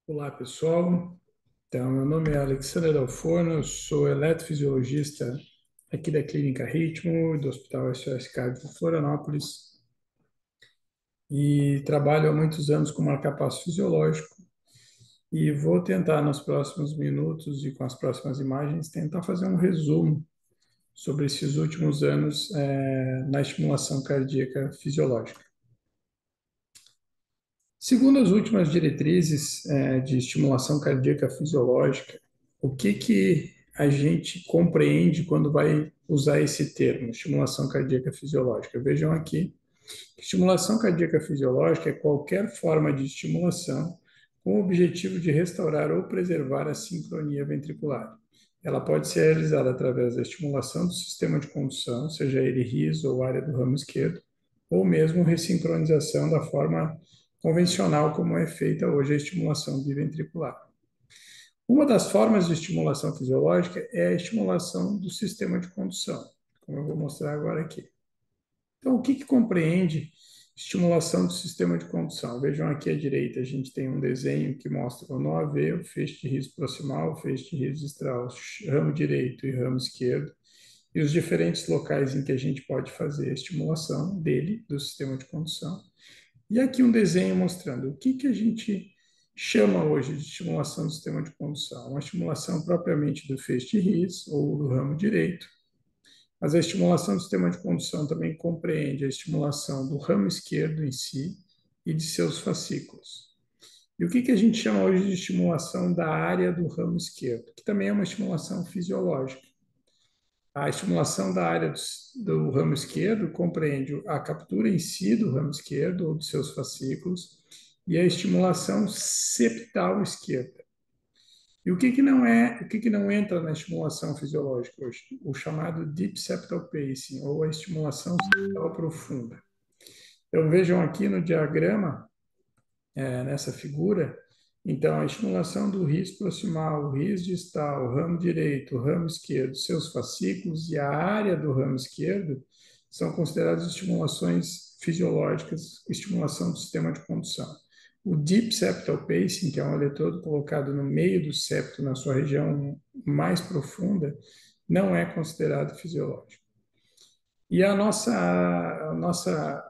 Olá, pessoal. Então, meu nome é Alexandre Dalforno, eu sou eletrofisiologista aqui da Clínica Ritmo, do Hospital SOS Cardio de Florianópolis, e trabalho há muitos anos com marca-passo fisiológico. E vou tentar, nos próximos minutos e com as próximas imagens, tentar fazer um resumo sobre esses últimos anos na estimulação cardíaca fisiológica. Segundo as últimas diretrizes de estimulação cardíaca fisiológica, o que a gente compreende quando vai usar esse termo, estimulação cardíaca fisiológica? Vejam aqui, estimulação cardíaca fisiológica é qualquer forma de estimulação com o objetivo de restaurar ou preservar a sincronia ventricular. Ela pode ser realizada através da estimulação do sistema de condução, seja ele RIS ou área do ramo esquerdo, ou mesmo ressincronização da forma convencional como é feita hoje a estimulação biventricular. Uma das formas de estimulação fisiológica é a estimulação do sistema de condução, como eu vou mostrar agora aqui. Então, o que compreende estimulação do sistema de condução? Vejam aqui à direita, a gente tem um desenho que mostra o nó AV, o feixe de riso proximal, o feixe de riso distal, ramo direito e ramo esquerdo, e os diferentes locais em que a gente pode fazer a estimulação dele, do sistema de condução. E aqui um desenho mostrando o que a gente chama hoje de estimulação do sistema de condução. Uma estimulação propriamente do feixe de His ou do ramo direito, mas a estimulação do sistema de condução também compreende a estimulação do ramo esquerdo em si e de seus fascículos. E o que a gente chama hoje de estimulação da área do ramo esquerdo, que também é uma estimulação fisiológica. A estimulação da área do ramo esquerdo compreende a captura em si do ramo esquerdo ou dos seus fascículos e a estimulação septal esquerda. E o que não entra na estimulação fisiológica hoje? O chamado deep septal pacing, ou a estimulação septal profunda. Então vejam aqui no diagrama, nessa figura, então a estimulação do RIS proximal, o RIS distal, o ramo direito, o ramo esquerdo, seus fascículos e a área do ramo esquerdo são consideradas estimulações fisiológicas, estimulação do sistema de condução. O deep septal pacing, que é um eletrodo colocado no meio do septo, na sua região mais profunda, não é considerado fisiológico. E o nosso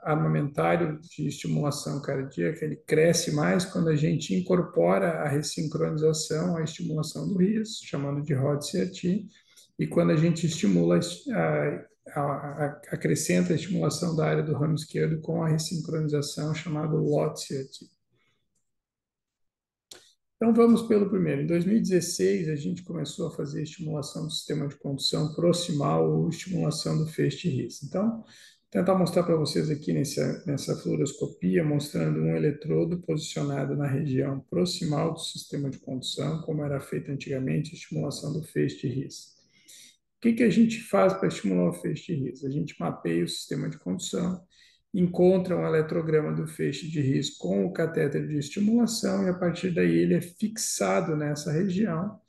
armamentário de estimulação cardíaca, ele cresce mais quando a gente incorpora a ressincronização, a estimulação do RIS, chamando de ROD-CRT, e quando a gente estimula, acrescenta a estimulação da área do ramo esquerdo com a ressincronização, chamada LOT-CRT. Então vamos pelo primeiro. Em 2016, a gente começou a fazer estimulação do sistema de condução proximal ou estimulação do feixe RIS. Então, vou tentar mostrar para vocês aqui nessa fluoroscopia, mostrando um eletrodo posicionado na região proximal do sistema de condução, como era feito antigamente, a estimulação do feixe RIS. O que a gente faz para estimular o feixe de RIS? A gente mapeia o sistema de condução, encontra um eletrograma do feixe de RIS com o catéter de estimulação e a partir daí ele é fixado nessa região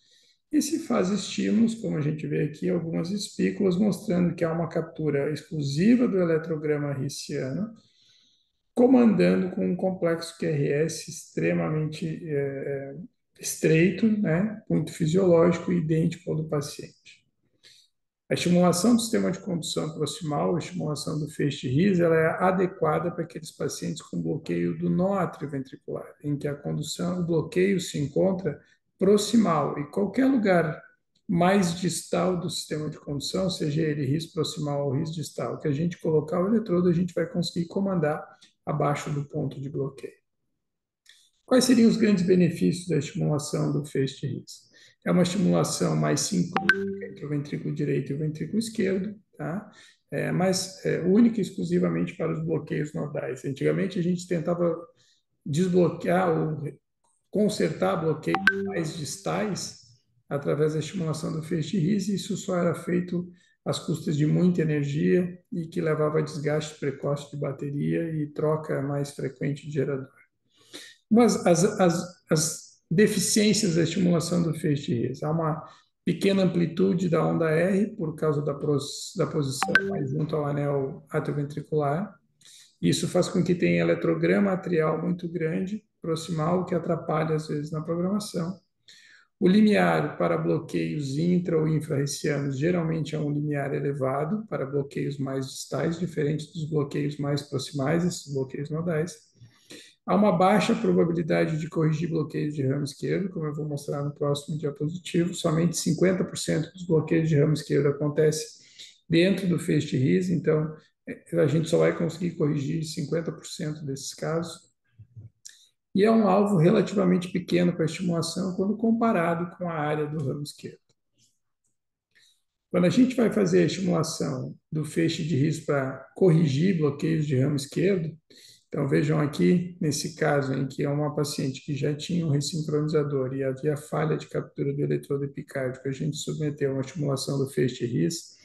e se faz estímulos, como a gente vê aqui, algumas espículas mostrando que há uma captura exclusiva do eletrograma rissiano, comandando com um complexo QRS extremamente estreito, né, muito fisiológico e idêntico ao do paciente. A estimulação do sistema de condução proximal, a estimulação do feixe RIS, ela é adequada para aqueles pacientes com bloqueio do nó atrioventricular, em que a condução, o bloqueio se encontra proximal e qualquer lugar mais distal do sistema de condução, seja ele RIS proximal ou RIS distal, que a gente colocar o eletrodo, a gente vai conseguir comandar abaixo do ponto de bloqueio. Quais seriam os grandes benefícios da estimulação do feixe RIS? É uma estimulação mais sincrônica entre o ventrículo direito e o ventrículo esquerdo, tá? Mas única e exclusivamente para os bloqueios nodais. Antigamente a gente tentava desbloquear ou consertar bloqueios mais distais através da estimulação do feixe RIS, e isso só era feito às custas de muita energia e que levava a desgaste precoce de bateria e troca mais frequente de gerador. Mas as deficiências da estimulação do feixe RIS. Há uma pequena amplitude da onda R por causa da posição mais junto ao anel atrioventricular. Isso faz com que tenha eletrograma atrial muito grande proximal, o que atrapalha às vezes na programação. O limiar para bloqueios intra ou infrarrecianos geralmente é um limiar elevado para bloqueios mais distais, diferente dos bloqueios mais proximais, esses bloqueios nodais. Há uma baixa probabilidade de corrigir bloqueios de ramo esquerdo, como eu vou mostrar no próximo diapositivo. Somente 50% dos bloqueios de ramo esquerdo acontecem dentro do feixe RIS, então a gente só vai conseguir corrigir 50% desses casos. E é um alvo relativamente pequeno para estimulação quando comparado com a área do ramo esquerdo. Quando a gente vai fazer a estimulação do feixe de RIS para corrigir bloqueios de ramo esquerdo, então vejam aqui, nesse caso em que é uma paciente que já tinha um ressincronizador e havia falha de captura do eletrodo epicárdico, a gente submeteu uma estimulação do feixe RIS,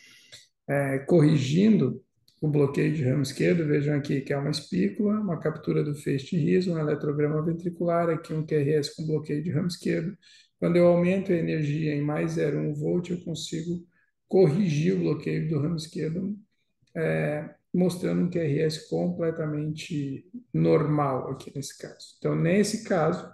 corrigindo o bloqueio de ramo esquerdo. Vejam aqui que é uma espícula, uma captura do feixe RIS, um eletrograma ventricular, aqui um QRS com bloqueio de ramo esquerdo. Quando eu aumento a energia em mais 0,1 volt, eu consigo corrigir o bloqueio do ramo esquerdo, mostrando um QRS completamente normal aqui nesse caso. Então, nesse caso,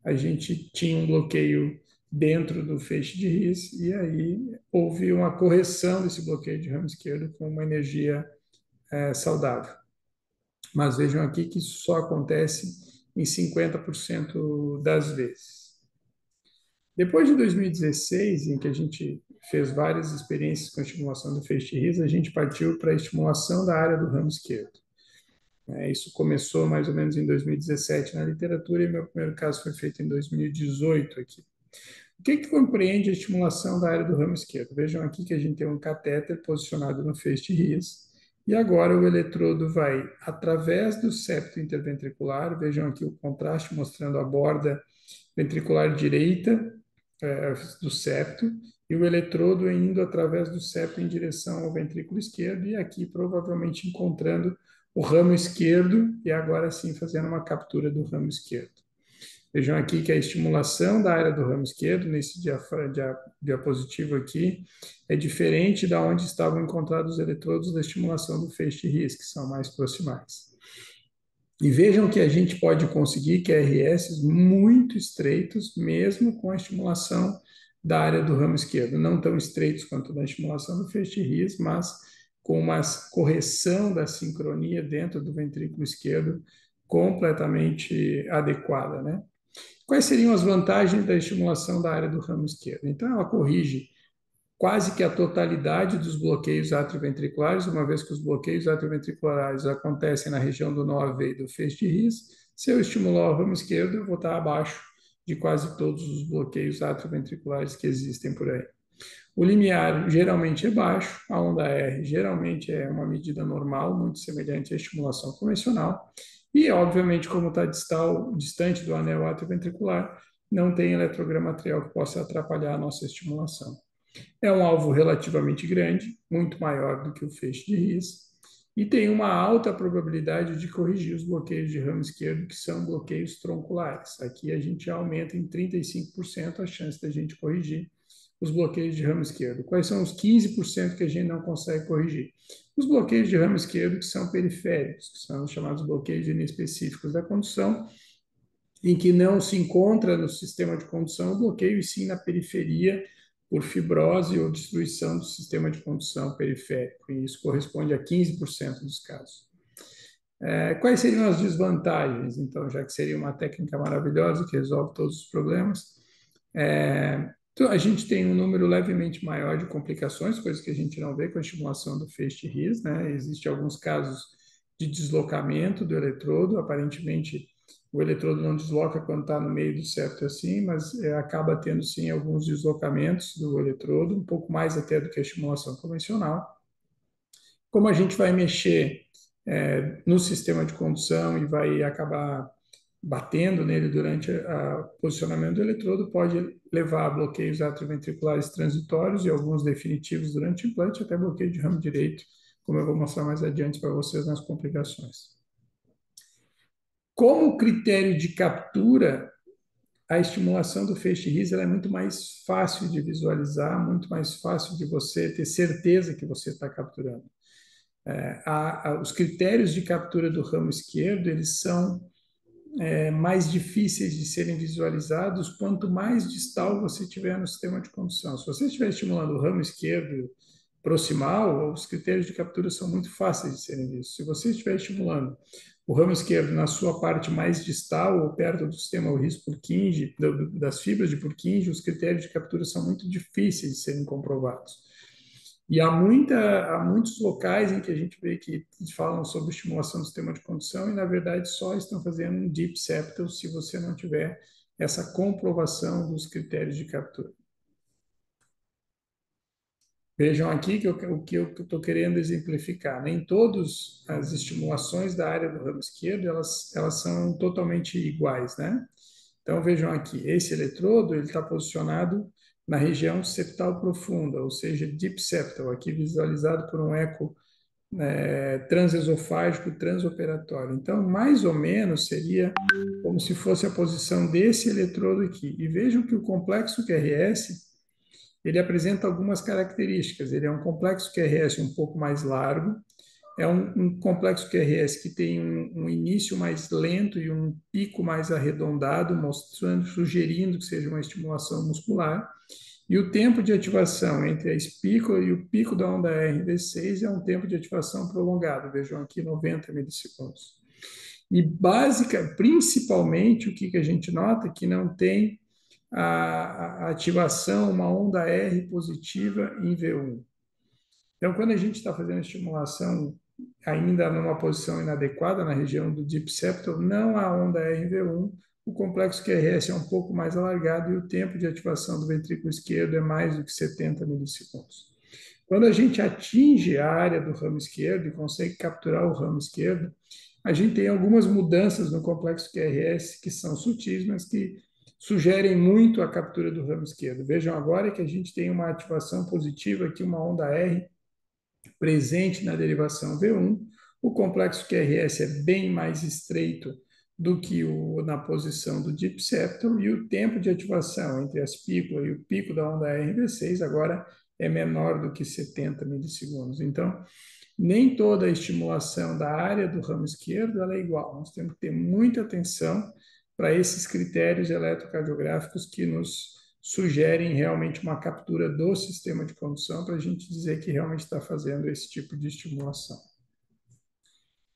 a gente tinha um bloqueio dentro do feixe de RIS e aí houve uma correção desse bloqueio de ramo esquerdo com uma energia saudável. Mas vejam aqui que isso só acontece em 50% das vezes. Depois de 2016, em que a gente fez várias experiências com estimulação do feixe RIS, a gente partiu para a estimulação da área do ramo esquerdo. Isso começou mais ou menos em 2017 na literatura e meu primeiro caso foi feito em 2018 aqui. O que compreende a estimulação da área do ramo esquerdo? Vejam aqui que a gente tem um catéter posicionado no feixe RIS e agora o eletrodo vai através do septo interventricular. Vejam aqui o contraste mostrando a borda ventricular direita do septo e o eletrodo indo através do septo em direção ao ventrículo esquerdo e aqui provavelmente encontrando o ramo esquerdo e agora sim fazendo uma captura do ramo esquerdo. Vejam aqui que a estimulação da área do ramo esquerdo, nesse diapositivo aqui, é diferente da onde estavam encontrados os eletrodos da estimulação do feixe RIS, que são mais proximais. E vejam que a gente pode conseguir QRS muito estreitos, mesmo com a estimulação da área do ramo esquerdo. Não tão estreitos quanto da estimulação do feixe RIS, mas com uma correção da sincronia dentro do ventrículo esquerdo completamente adequada, né? Quais seriam as vantagens da estimulação da área do ramo esquerdo? Então, ela corrige quase que a totalidade dos bloqueios atrioventriculares, uma vez que os bloqueios atrioventriculares acontecem na região do nó e do feixe de RIS. Se eu estimular o ramo esquerdo, eu vou estar abaixo de quase todos os bloqueios atrioventriculares que existem por aí. O limiar geralmente é baixo, a onda R geralmente é uma medida normal, muito semelhante à estimulação convencional, e obviamente, como está distante do anel atrioventricular, não tem eletrograma atrial que possa atrapalhar a nossa estimulação. É um alvo relativamente grande, muito maior do que o feixe de RIS, e tem uma alta probabilidade de corrigir os bloqueios de ramo esquerdo, que são bloqueios tronculares. Aqui a gente aumenta em 35% a chance da gente corrigir os bloqueios de ramo esquerdo. Quais são os 15% que a gente não consegue corrigir? Os bloqueios de ramo esquerdo que são periféricos, que são os chamados bloqueios inespecíficos da condução, em que não se encontra no sistema de condução o bloqueio, e sim na periferia, por fibrose ou destruição do sistema de condução periférico, e isso corresponde a 15% dos casos. Quais seriam as desvantagens, então, já que seria uma técnica maravilhosa que resolve todos os problemas? Então, a gente tem um número levemente maior de complicações, coisas que a gente não vê com a estimulação do feixe RIS, né? Existem alguns casos de deslocamento do eletrodo, aparentemente o eletrodo não desloca quando está no meio do septo assim, mas acaba tendo sim alguns deslocamentos do eletrodo, um pouco mais até do que a estimulação convencional. Como a gente vai mexer no sistema de condução e vai acabar batendo nele durante o posicionamento do eletrodo, pode levar a bloqueios atrioventriculares transitórios e alguns definitivos durante o implante, até bloqueio de ramo direito, como eu vou mostrar mais adiante para vocês nas complicações. Como critério de captura, a estimulação do feixe RIS é muito mais fácil de visualizar, muito mais fácil de você ter certeza que você está capturando. Os critérios de captura do ramo esquerdo, eles são mais difíceis de serem visualizados quanto mais distal você tiver no sistema de condução. Se você estiver estimulando o ramo esquerdo proximal, os critérios de captura são muito fáceis de serem vistos. Se você estiver estimulando o ramo esquerdo na sua parte mais distal ou perto do sistema Ulrich-Purkinje, das fibras de Purkinje, os critérios de captura são muito difíceis de serem comprovados. E há muitos locais em que a gente vê que falam sobre estimulação do sistema de condução e, na verdade, só estão fazendo um deep septal se você não tiver essa comprovação dos critérios de captura. Vejam aqui o que eu estou querendo exemplificar. Nem todas as estimulações da área do ramo esquerdo elas são totalmente iguais, né? Então vejam aqui, esse eletrodo ele está posicionado na região septal profunda, ou seja, deep septal, aqui visualizado por um eco transesofágico transoperatório. Então, mais ou menos seria como se fosse a posição desse eletrodo aqui. E vejam que o complexo QRS ele apresenta algumas características. Ele é um complexo QRS um pouco mais largo, é um complexo QRS que tem um início mais lento e um pico mais arredondado, mostrando, sugerindo que seja uma estimulação muscular. E o tempo de ativação entre a espícula e o pico da onda RV6 é um tempo de ativação prolongado. Vejam aqui 90 milissegundos. E principalmente, o que a gente nota? Que não tem a ativação, uma onda R positiva em V1. Então, quando a gente está fazendo estimulação ainda numa posição inadequada, na região do deep septal, não há onda RV1, o complexo QRS é um pouco mais alargado e o tempo de ativação do ventrículo esquerdo é mais do que 70 milissegundos. Quando a gente atinge a área do ramo esquerdo e consegue capturar o ramo esquerdo, a gente tem algumas mudanças no complexo QRS que são sutis, mas que sugerem muito a captura do ramo esquerdo. Vejam agora que a gente tem uma ativação positiva aqui, uma onda R presente na derivação V1. O complexo QRS é bem mais estreito do que na posição do deep septal e o tempo de ativação entre a espícula e o pico da onda RV6 agora é menor do que 70 milissegundos. Então, nem toda a estimulação da área do ramo esquerdo ela é igual. Nós temos que ter muita atenção para esses critérios eletrocardiográficos que nos sugerem realmente uma captura do sistema de condução para a gente dizer que realmente está fazendo esse tipo de estimulação.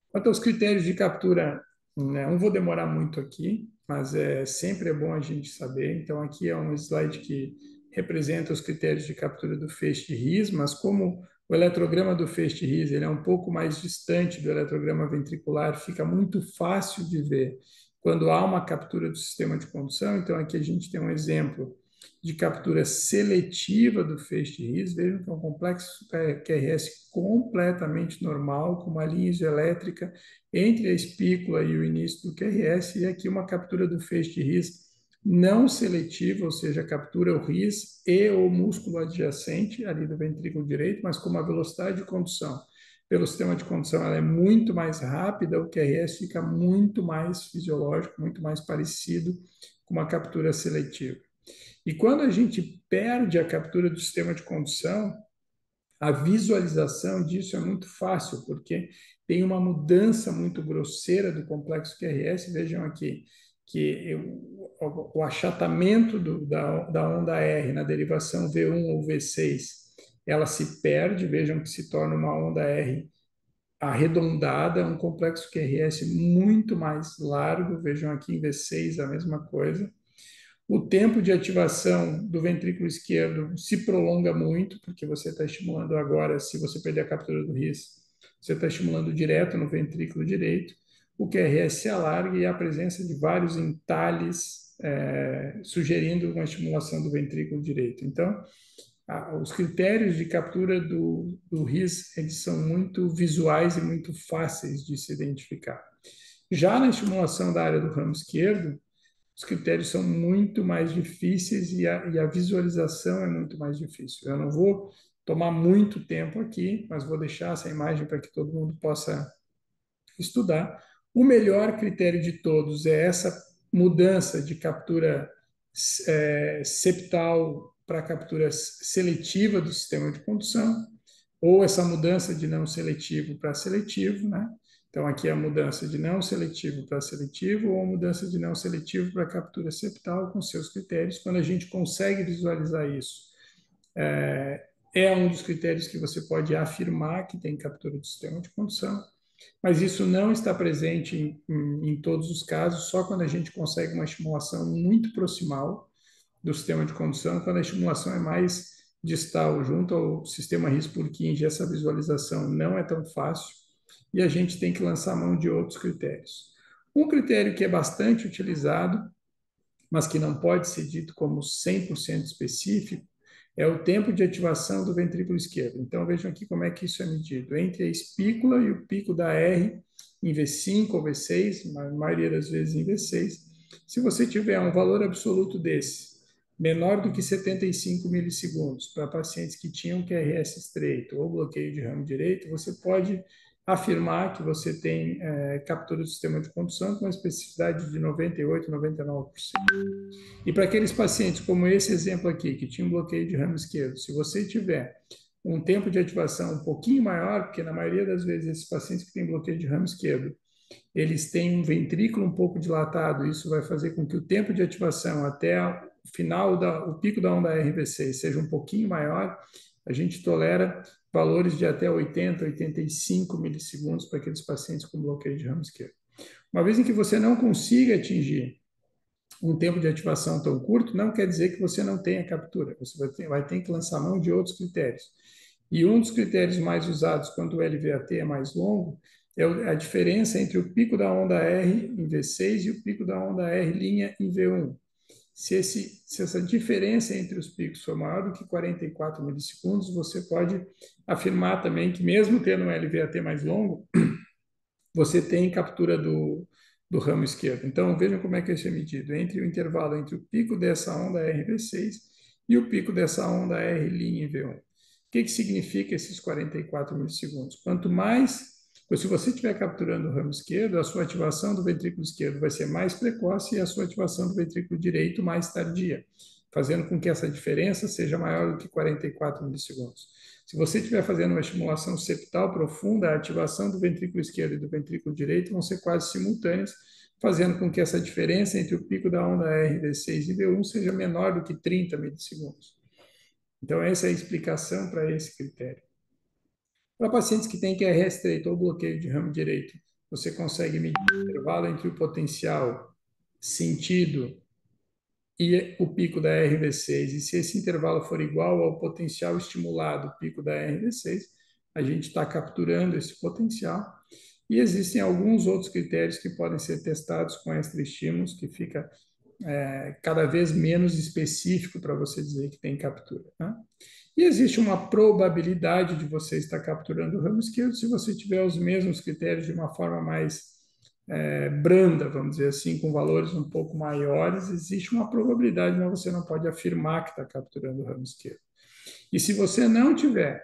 Quanto aos critérios de captura, né, não vou demorar muito aqui, mas sempre é bom a gente saber. Então, aqui é um slide que representa os critérios de captura do feixe de His, mas como o eletrograma do feixe de His ele é um pouco mais distante do eletrograma ventricular, fica muito fácil de ver quando há uma captura do sistema de condução. Então, aqui a gente tem um exemplo de captura seletiva do feixe de His. Vejam que é um complexo QRS completamente normal, com uma linha isoelétrica entre a espícula e o início do QRS, e aqui uma captura do feixe de His não seletiva, ou seja, captura o His e o músculo adjacente ali do ventrículo direito, mas com uma velocidade de condução pelo sistema de condução ela é muito mais rápida, o QRS fica muito mais fisiológico, muito mais parecido com uma captura seletiva. E quando a gente perde a captura do sistema de condução, a visualização disso é muito fácil, porque tem uma mudança muito grosseira do complexo QRS. Vejam aqui que o achatamento da onda R na derivação V1 ou V6, ela se perde, vejam que se torna uma onda R arredondada, um complexo QRS muito mais largo, vejam aqui em V6 a mesma coisa. O tempo de ativação do ventrículo esquerdo se prolonga muito, porque você está estimulando agora, se você perder a captura do RIS, você está estimulando direto no ventrículo direito. O QRS se alarga e há a presença de vários entalhes, sugerindo uma estimulação do ventrículo direito. Então, os critérios de captura do RIS eles são muito visuais e muito fáceis de se identificar. Já na estimulação da área do ramo esquerdo, os critérios são muito mais difíceis e a visualização é muito mais difícil. Eu não vou tomar muito tempo aqui, mas vou deixar essa imagem para que todo mundo possa estudar. O melhor critério de todos é essa mudança de captura septal para captura seletiva do sistema de condução, ou essa mudança de não seletivo para seletivo, né? Então, aqui é a mudança de não seletivo para seletivo ou mudança de não seletivo para captura septal com seus critérios. Quando a gente consegue visualizar isso, é um dos critérios que você pode afirmar que tem captura do sistema de condução, mas isso não está presente em todos os casos, só quando a gente consegue uma estimulação muito proximal do sistema de condução, quando a estimulação é mais distal, junto ao sistema RIS-Purkinje, essa visualização não é tão fácil e a gente tem que lançar mão de outros critérios. Um critério que é bastante utilizado, mas que não pode ser dito como 100% específico, é o tempo de ativação do ventrículo esquerdo. Então, vejam aqui como é que isso é medido. Entre a espícula e o pico da R, em V5 ou V6, na maioria das vezes em V6, se você tiver um valor absoluto desse, menor do que 75 milissegundos, para pacientes que tinham QRS estreito ou bloqueio de ramo direito, você pode afirmar que você tem captura do sistema de condução com uma especificidade de 98, 99%. E para aqueles pacientes, como esse exemplo aqui, que tinha um bloqueio de ramo esquerdo, se você tiver um tempo de ativação um pouquinho maior, porque na maioria das vezes esses pacientes que têm bloqueio de ramo esquerdo, eles têm um ventrículo um pouco dilatado, isso vai fazer com que o tempo de ativação até o final, o pico da onda RV6 seja um pouquinho maior, a gente tolera valores de até 80, 85 milissegundos para aqueles pacientes com bloqueio de ramo esquerdo. Uma vez em que você não consiga atingir um tempo de ativação tão curto, não quer dizer que você não tenha captura. Você vai ter que lançar mão de outros critérios. E um dos critérios mais usados quando o LVAT é mais longo é a diferença entre o pico da onda R em V6 e o pico da onda R' em V1. Se essa diferença entre os picos for maior do que 44 milissegundos, você pode afirmar também que, mesmo tendo um LVAT mais longo, você tem captura do ramo esquerdo. Então, vejam como é que isso é medido. Entre o intervalo entre o pico dessa onda RV6 e o pico dessa onda R' em V1. O que significa esses 44 milissegundos? Quanto mais, se você estiver capturando o ramo esquerdo, a sua ativação do ventrículo esquerdo vai ser mais precoce e a sua ativação do ventrículo direito mais tardia, fazendo com que essa diferença seja maior do que 44 milissegundos. Se você estiver fazendo uma estimulação septal profunda, a ativação do ventrículo esquerdo e do ventrículo direito vão ser quase simultâneas, fazendo com que essa diferença entre o pico da onda R, V6 e V1 seja menor do que 30 milissegundos. Então, essa é a explicação para esse critério. Para pacientes que têm QRS estreito ou bloqueio de ramo direito, você consegue medir o intervalo entre o potencial sentido e o pico da RV6, e se esse intervalo for igual ao potencial estimulado, pico da RV6, a gente está capturando esse potencial. E existem alguns outros critérios que podem ser testados com extra-estímulos, que fica cada vez menos específico para você dizer que tem captura. Né? E existe uma probabilidade de você estar capturando o ramo esquerdo se você tiver os mesmos critérios de uma forma mais branda, vamos dizer assim, com valores um pouco maiores, existe uma probabilidade, mas você não pode afirmar que está capturando o ramo esquerdo. E se você não tiver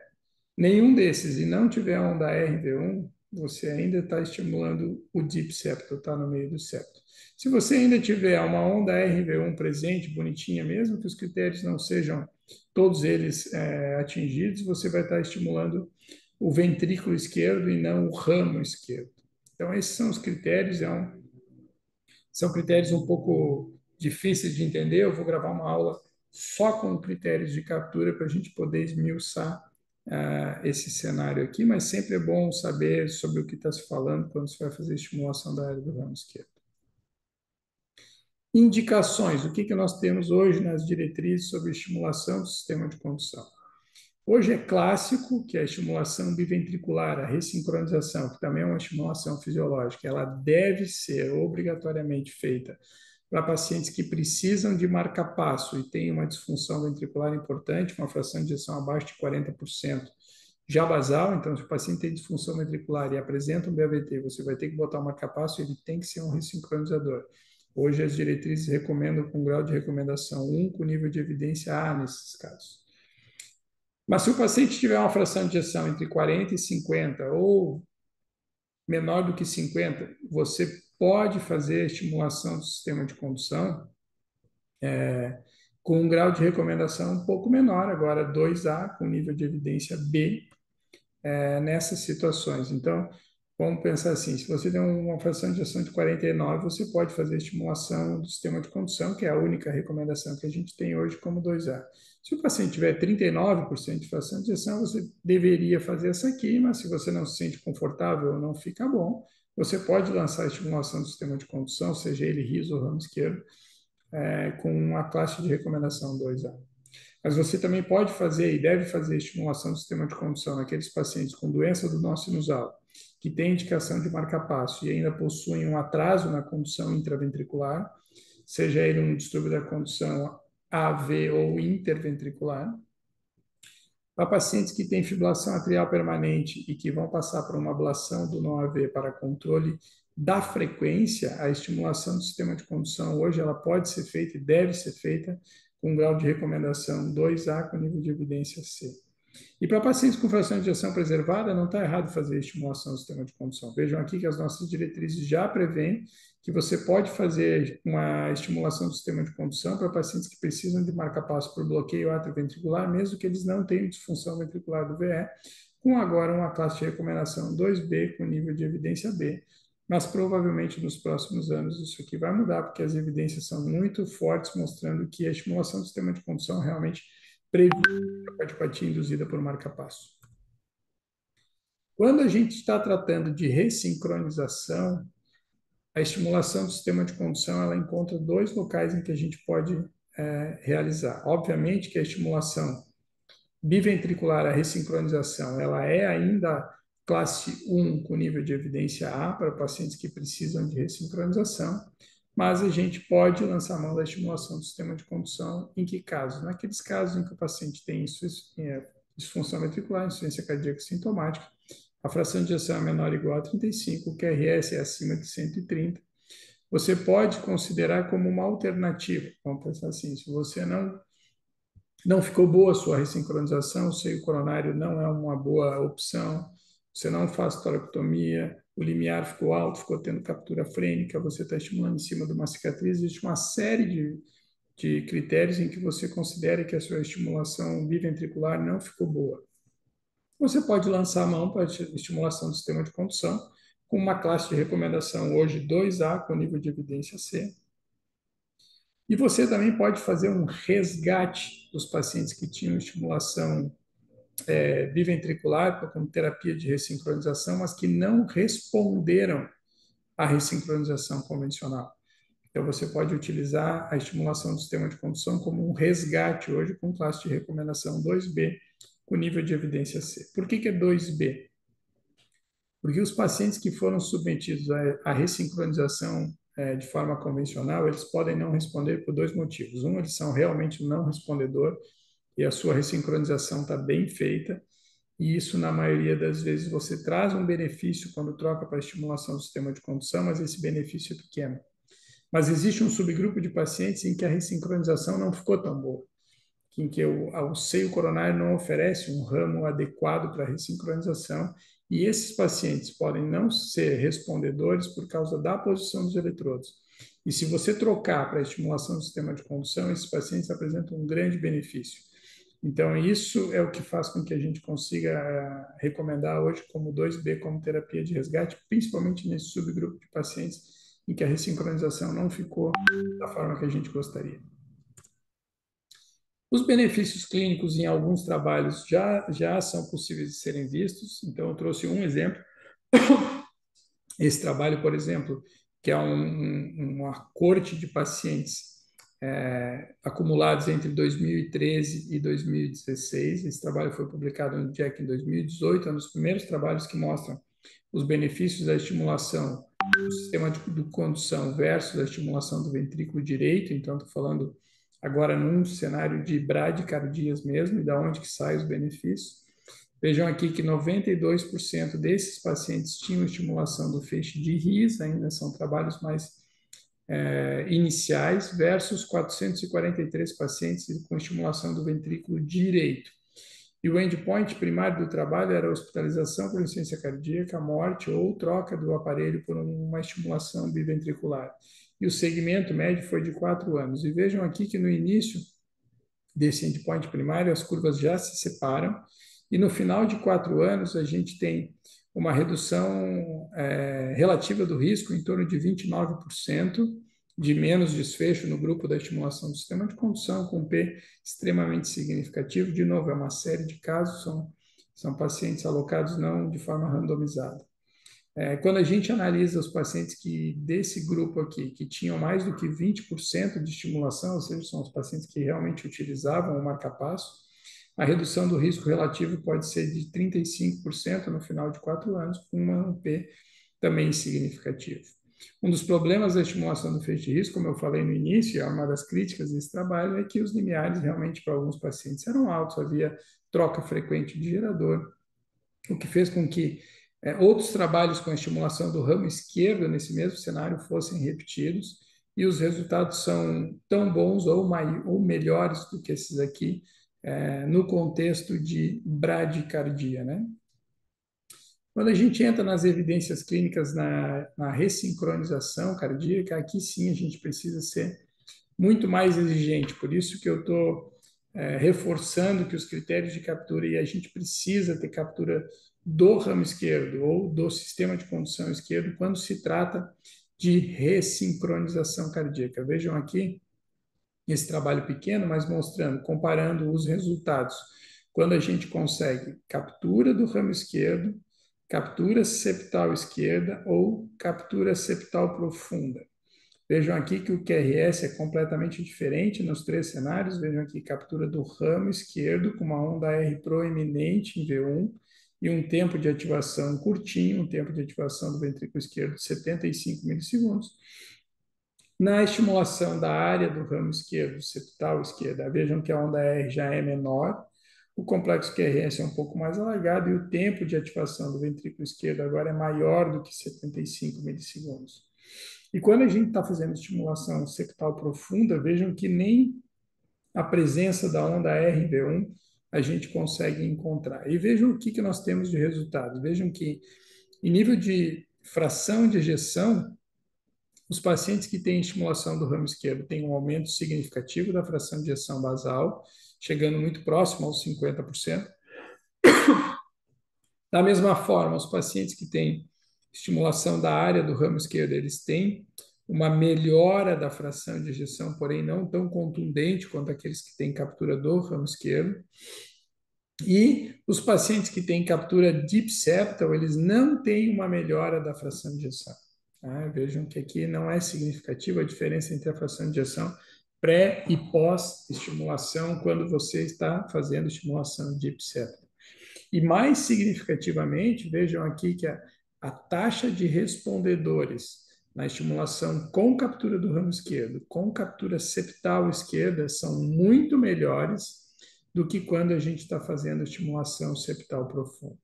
nenhum desses e não tiver a onda RV1, você ainda está estimulando o deep septo, está no meio do septo. Se você ainda tiver uma onda RV1 presente, bonitinha, mesmo que os critérios não sejam todos eles atingidos, você vai estar estimulando o ventrículo esquerdo e não o ramo esquerdo. Então, esses são os critérios, são critérios um pouco difíceis de entender. Eu vou gravar uma aula só com critérios de captura para a gente poder esmiuçar esse cenário aqui, mas sempre é bom saber sobre o que está se falando quando se vai fazer estimulação da área do ramo esquerdo. Indicações, o que nós temos hoje nas diretrizes sobre estimulação do sistema de condução? Hoje é clássico que a estimulação biventricular, a ressincronização, que também é uma estimulação fisiológica, ela deve ser obrigatoriamente feita para pacientes que precisam de marca-passo e têm uma disfunção ventricular importante, uma fração de ejeção abaixo de 40%, já basal. Então, se o paciente tem disfunção ventricular e apresenta um BAVT, você vai ter que botar um marca-passo, ele tem que ser um ressincronizador. Hoje as diretrizes recomendam com grau de recomendação 1, com nível de evidência A nesses casos. Mas se o paciente tiver uma fração de ejeção entre 40 e 50 ou menor do que 50, você pode fazer a estimulação do sistema de condução com um grau de recomendação um pouco menor, agora 2A, com nível de evidência B, nessas situações. Então, vamos pensar assim, se você tem uma fração de ejeção de 49, você pode fazer estimulação do sistema de condução, que é a única recomendação que a gente tem hoje como 2A. Se o paciente tiver 39% de fração de ejeção, você deveria fazer essa aqui, mas se você não se sente confortável ou não fica bom, você pode lançar a estimulação do sistema de condução, seja ele riso ou ramo esquerdo, com a classe de recomendação 2A. Mas você também pode fazer e deve fazer estimulação do sistema de condução naqueles pacientes com doença do nó sinusal, que têm indicação de marca-passo e ainda possuem um atraso na condução intraventricular, seja ele um distúrbio da condução AV ou interventricular. Para pacientes que têm fibrilação atrial permanente e que vão passar por uma ablação do nó AV para controle da frequência, a estimulação do sistema de condução hoje ela pode ser feita e deve ser feita com grau de recomendação 2A com nível de evidência C. E para pacientes com fração de ejeção preservada, não está errado fazer estimulação do sistema de condução. Vejam aqui que as nossas diretrizes já prevêem que você pode fazer uma estimulação do sistema de condução para pacientes que precisam de marca-passo por bloqueio atrioventricular, mesmo que eles não tenham disfunção ventricular do VE, com agora uma classe de recomendação 2B com nível de evidência B. Mas provavelmente nos próximos anos isso aqui vai mudar, porque as evidências são muito fortes, mostrando que a estimulação do sistema de condução realmente previne a cardiopatia induzida por marca-passo. Quando a gente está tratando de ressincronização, a estimulação do sistema de condução ela encontra dois locais em que a gente pode realizar. Obviamente que a estimulação biventricular, a ressincronização, ela é ainda classe 1 com nível de evidência A para pacientes que precisam de ressincronização, mas a gente pode lançar mão da estimulação do sistema de condução em que casos? Naqueles casos em que o paciente tem disfunção ventricular, insuficiência cardíaca sintomática, a fração de ejeção é menor ou igual a 35, o QRS é acima de 130, você pode considerar como uma alternativa. Vamos pensar assim, se você não ficou boa a sua ressincronização, o seio coronário não é uma boa opção, você não faz toracotomia, o limiar ficou alto, ficou tendo captura frênica, você está estimulando em cima de uma cicatriz, existe uma série de critérios em que você considera que a sua estimulação biventricular não ficou boa. Você pode lançar a mão para a estimulação do sistema de condução, com uma classe de recomendação hoje 2A, com nível de evidência C. E você também pode fazer um resgate dos pacientes que tinham estimulação biventricular com terapia de ressincronização, mas que não responderam à ressincronização convencional. Então, você pode utilizar a estimulação do sistema de condução como um resgate hoje com classe de recomendação 2B, com nível de evidência C. Por que é 2B? Porque os pacientes que foram submetidos à ressincronização de forma convencional, eles podem não responder por dois motivos. Um, eles são realmente não respondedor e a sua ressincronização está bem feita, e isso, na maioria das vezes, você traz um benefício quando troca para a estimulação do sistema de condução, mas esse benefício é pequeno. Mas existe um subgrupo de pacientes em que a ressincronização não ficou tão boa, em que o seio coronário não oferece um ramo adequado para a ressincronização, e esses pacientes podem não ser respondedores por causa da posição dos eletrodos. E se você trocar para a estimulação do sistema de condução, esses pacientes apresentam um grande benefício. Então, isso é o que faz com que a gente consiga recomendar hoje como 2B como terapia de resgate, principalmente nesse subgrupo de pacientes em que a ressincronização não ficou da forma que a gente gostaria. Os benefícios clínicos em alguns trabalhos já são possíveis de serem vistos, então eu trouxe um exemplo. Esse trabalho, por exemplo, que é uma corte de pacientes acumulados entre 2013 e 2016. Esse trabalho foi publicado no JACC em 2018, é um dos primeiros trabalhos que mostram os benefícios da estimulação do sistema de condução versus a estimulação do ventrículo direito. Então, estou falando agora num cenário de bradicardias mesmo, e da onde que saem os benefícios. Vejam aqui que 92% desses pacientes tinham estimulação do feixe de RIS, ainda são trabalhos mais iniciais, versus 443 pacientes com estimulação do ventrículo direito. E o endpoint primário do trabalho era a hospitalização por insuficiência cardíaca, morte ou troca do aparelho por uma estimulação biventricular. E o segmento médio foi de 4 anos. E vejam aqui que no início desse endpoint primário, as curvas já se separam, e no final de 4 anos, a gente tem uma redução relativa do risco em torno de 29% de menos desfecho no grupo da estimulação do sistema de condução, com P extremamente significativo. De novo, é uma série de casos, são pacientes alocados não de forma randomizada. Quando a gente analisa os pacientes desse grupo aqui, que tinham mais do que 20% de estimulação, ou seja, são os pacientes que realmente utilizavam o marca-passo, a redução do risco relativo pode ser de 35% no final de 4 anos, com um P também significativo. Um dos problemas da estimulação do feixe de risco, como eu falei no início, é uma das críticas desse trabalho, é que os limiares realmente para alguns pacientes eram altos, havia troca frequente de gerador, o que fez com que outros trabalhos com a estimulação do ramo esquerdo nesse mesmo cenário fossem repetidos, e os resultados são tão bons ou melhores do que esses aqui, no contexto de bradicardia, né? Quando a gente entra nas evidências clínicas na ressincronização cardíaca, aqui sim a gente precisa ser muito mais exigente. Por isso que eu estou reforçando que os critérios de captura, e a gente precisa ter captura do ramo esquerdo ou do sistema de condução esquerdo quando se trata de ressincronização cardíaca. Vejam aqui esse trabalho pequeno, mas mostrando, comparando os resultados. Quando a gente consegue captura do ramo esquerdo, captura septal esquerda ou captura septal profunda. Vejam aqui que o QRS é completamente diferente nos 3 cenários. Vejam aqui, captura do ramo esquerdo com uma onda R proeminente em V1 e um tempo de ativação curtinho, um tempo de ativação do ventrículo esquerdo de 75 milissegundos. Na estimulação da área do ramo esquerdo, septal esquerda, vejam que a onda R já é menor, o complexo QRS é um pouco mais alargado e o tempo de ativação do ventrículo esquerdo agora é maior do que 75 milissegundos. E quando a gente está fazendo estimulação septal profunda, vejam que nem a presença da onda R em V1 a gente consegue encontrar. E vejam o que nós temos de resultado. Vejam que, em nível de fração de ejeção, os pacientes que têm estimulação do ramo esquerdo têm um aumento significativo da fração de ejeção basal, chegando muito próximo aos 50%. Da mesma forma, os pacientes que têm estimulação da área do ramo esquerdo, eles têm uma melhora da fração de ejeção, porém não tão contundente quanto aqueles que têm captura do ramo esquerdo. E os pacientes que têm captura deep septal, eles não têm uma melhora da fração de ejeção. Vejam que aqui não é significativa a diferença entre a fração de ejeção pré e pós-estimulação quando você está fazendo estimulação deep septal. E mais significativamente, vejam aqui que a taxa de respondedores na estimulação com captura do ramo esquerdo, com captura septal esquerda, são muito melhores do que quando a gente está fazendo estimulação septal profunda.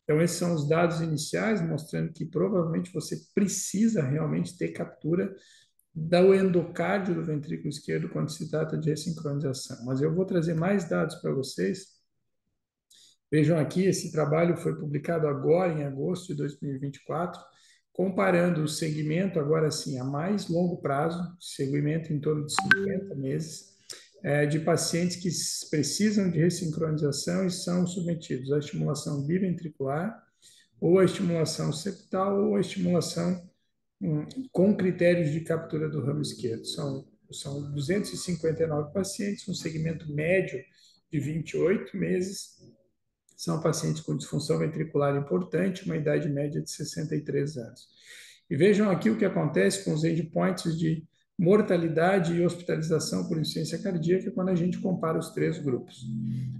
Então, esses são os dados iniciais, mostrando que provavelmente você precisa realmente ter captura do endocárdio do ventrículo esquerdo quando se trata de ressincronização. Mas eu vou trazer mais dados para vocês. Vejam aqui, esse trabalho foi publicado agora, em agosto de 2024, comparando o segmento, agora sim, a mais longo prazo, segmento em torno de 50 meses, de pacientes que precisam de ressincronização e são submetidos à estimulação biventricular, ou à estimulação septal, ou à estimulação com critérios de captura do ramo esquerdo. São 259 pacientes, um segmento médio de 28 meses, são pacientes com disfunção ventricular importante, uma idade média de 63 anos. E vejam aqui o que acontece com os endpoints de mortalidade e hospitalização por insuficiência cardíaca quando a gente compara os 3 grupos.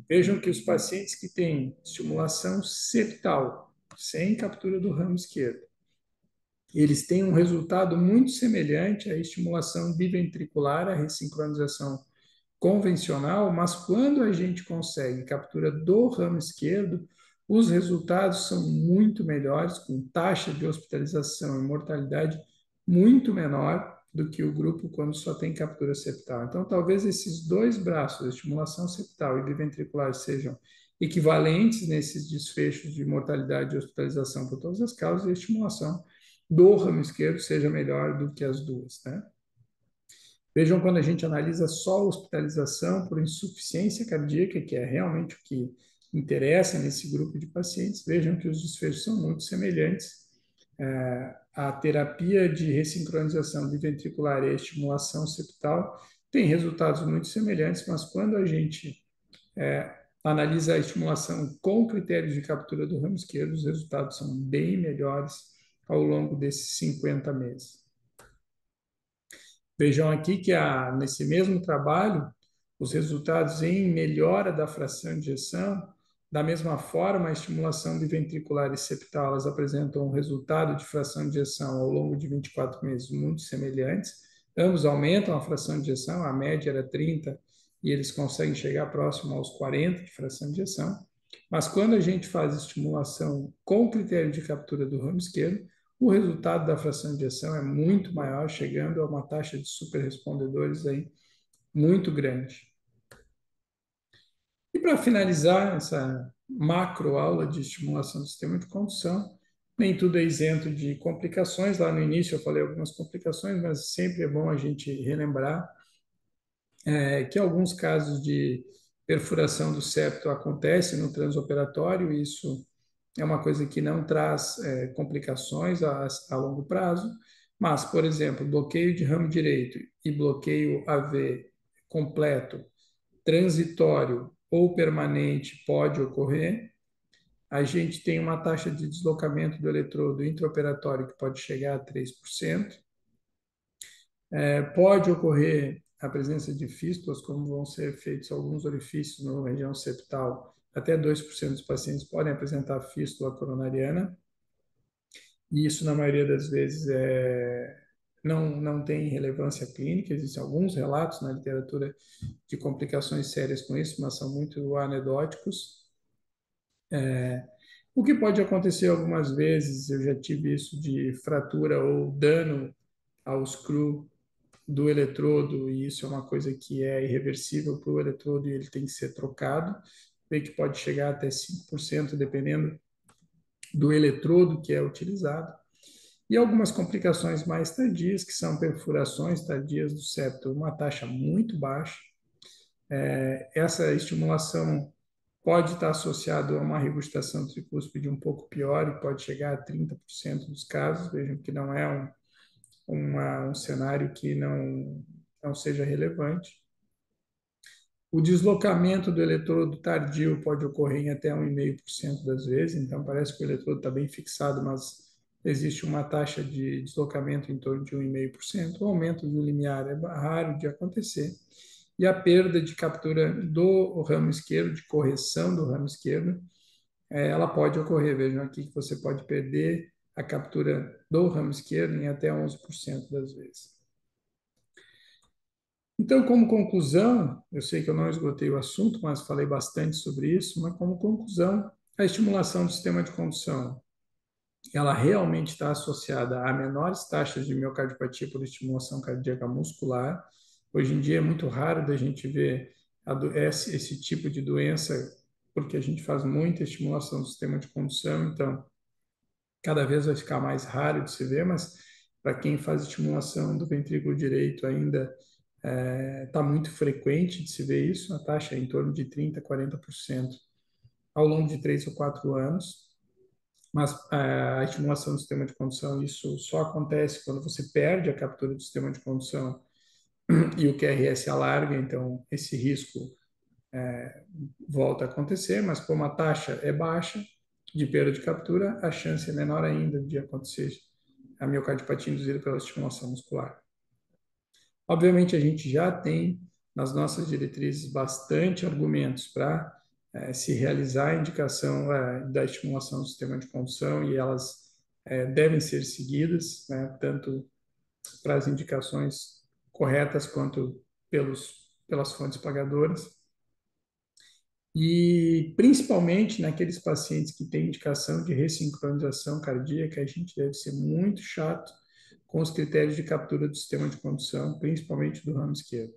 Vejam que os pacientes que têm estimulação septal, sem captura do ramo esquerdo, eles têm um resultado muito semelhante à estimulação biventricular, à ressincronização convencional, mas quando a gente consegue captura do ramo esquerdo, os resultados são muito melhores, com taxa de hospitalização e mortalidade muito menor do que o grupo quando só tem captura septal. Então, talvez esses 2 braços, estimulação septal e biventricular, sejam equivalentes nesses desfechos de mortalidade e hospitalização por todas as causas, e a estimulação do ramo esquerdo seja melhor do que as duas, né? Vejam quando a gente analisa só a hospitalização por insuficiência cardíaca, que é realmente o que interessa nesse grupo de pacientes, vejam que os desfechos são muito semelhantes. A terapia de ressincronização biventricular e a estimulação septal tem resultados muito semelhantes, mas quando a gente analisa a estimulação com critérios de captura do ramo esquerdo, os resultados são bem melhores ao longo desses 50 meses. Vejam aqui que nesse mesmo trabalho, os resultados em melhora da fração de ejeção, da mesma forma, a estimulação biventricular e septal, elas apresentam um resultado de fração de ejeção ao longo de 24 meses muito semelhantes. Ambos aumentam a fração de ejeção, a média era 30, e eles conseguem chegar próximo aos 40 de fração de ejeção. Mas quando a gente faz estimulação com critério de captura do ramo esquerdo, o resultado da fração de ejeção é muito maior, chegando a uma taxa de superrespondedores aí muito grande. E para finalizar essa macro aula de estimulação do sistema de condução, nem tudo é isento de complicações. Lá no início eu falei algumas complicações, mas sempre é bom a gente relembrar que alguns casos de perfuração do septo acontecem no transoperatório, e isso é uma coisa que não traz complicações a longo prazo, mas, por exemplo, bloqueio de ramo direito e bloqueio AV completo, transitório ou permanente pode ocorrer. A gente tem uma taxa de deslocamento do eletrodo intraoperatório que pode chegar a 3%. Pode ocorrer a presença de fístulas, como vão ser feitos alguns orifícios na região septal. Até 2% dos pacientes podem apresentar fístula coronariana, e isso, na maioria das vezes, não tem relevância clínica. Existem alguns relatos na literatura de complicações sérias com isso, mas são muito anedóticos. O que pode acontecer algumas vezes, eu já tive isso, de fratura ou dano ao screw do eletrodo, e isso é uma coisa que é irreversível para o eletrodo e ele tem que ser trocado, bem que pode chegar até 5%, dependendo do eletrodo que é utilizado. E algumas complicações mais tardias, que são perfurações tardias do septo, uma taxa muito baixa. Essa estimulação pode estar associada a uma regurgitação tricúspide um pouco pior e pode chegar a 30% dos casos. Vejam que não é um cenário que não seja relevante. O deslocamento do eletrodo tardio pode ocorrer em até 1,5% das vezes, então parece que o eletrodo está bem fixado, mas existe uma taxa de deslocamento em torno de 1,5%. O aumento do limiar é raro de acontecer. E a perda de captura do ramo esquerdo, de correção do ramo esquerdo, ela pode ocorrer. Vejam aqui que você pode perder a captura do ramo esquerdo em até 11% das vezes. Então, como conclusão, eu sei que eu não esgotei o assunto, mas falei bastante sobre isso, mas como conclusão, a estimulação do sistema de condução, ela realmente está associada a menores taxas de miocardiopatia por estimulação cardíaca muscular. Hoje em dia é muito raro da gente ver esse tipo de doença, porque a gente faz muita estimulação do sistema de condução, então cada vez vai ficar mais raro de se ver, mas para quem faz estimulação do ventrículo direito ainda está muito frequente de se ver isso, a taxa é em torno de 30%, 40% ao longo de 3 ou 4 anos. Mas a estimulação do sistema de condução, isso só acontece quando você perde a captura do sistema de condução e o QRS alarga, então esse risco volta a acontecer, mas como a taxa é baixa de perda de captura, a chance é menor ainda de acontecer a miocardiopatia induzida pela estimulação muscular. Obviamente, a gente já tem nas nossas diretrizes bastante argumentos para se realizar a indicação da estimulação do sistema de condução, e elas devem ser seguidas, né, tanto para as indicações corretas quanto pelas fontes pagadoras. E principalmente naqueles pacientes que têm indicação de ressincronização cardíaca, a gente deve ser muito chato com os critérios de captura do sistema de condução, principalmente do ramo esquerdo.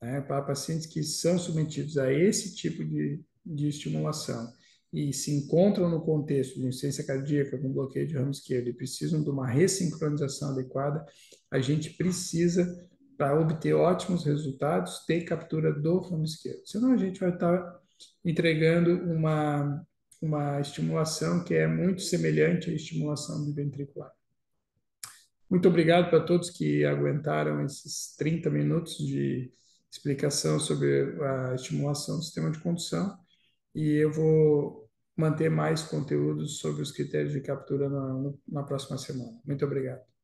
Né? Para pacientes que são submetidos a esse tipo de estimulação e se encontram no contexto de insuficiência cardíaca com bloqueio de ramo esquerdo e precisam de uma ressincronização adequada, a gente precisa, para obter ótimos resultados, ter captura do ramo esquerdo. Senão a gente vai estar entregando uma estimulação que é muito semelhante à estimulação biventricular. Muito obrigado para todos que aguentaram esses 30 minutos de explicação sobre a estimulação do sistema de condução, e eu vou manter mais conteúdos sobre os critérios de captura na próxima semana. Muito obrigado.